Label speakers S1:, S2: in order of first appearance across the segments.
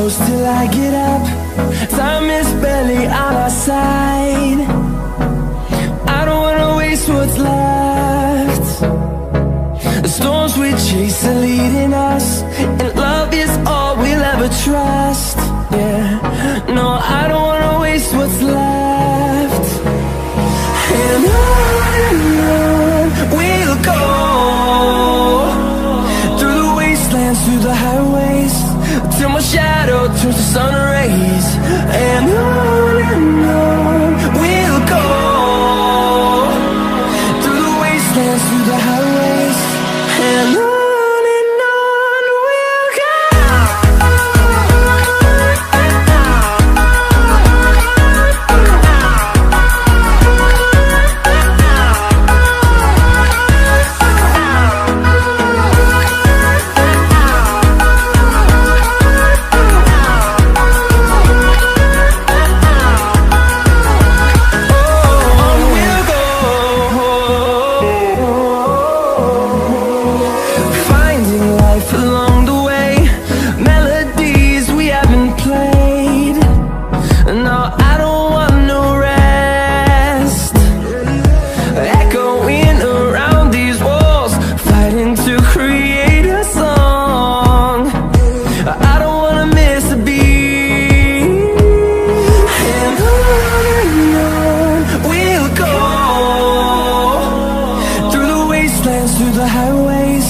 S1: close till I get up. Time is barely on our side. I don't wanna waste what's left. The storms we chase are leading us, and love is all we'll ever trust. Yeah, no, I don't wanna waste what's left. And on we'll go, through the wastelands, through the highways, till my shadow turns to sun rays. And on we'll go, through the wastelands, through the highways, and on we'll go. Through the highways,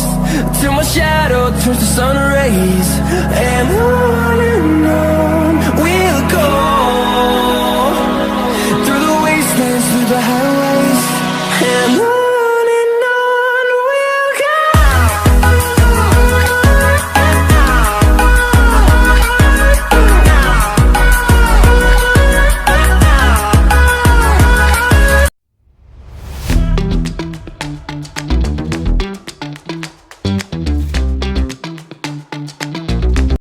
S1: till my shadow turns to sun rays. And on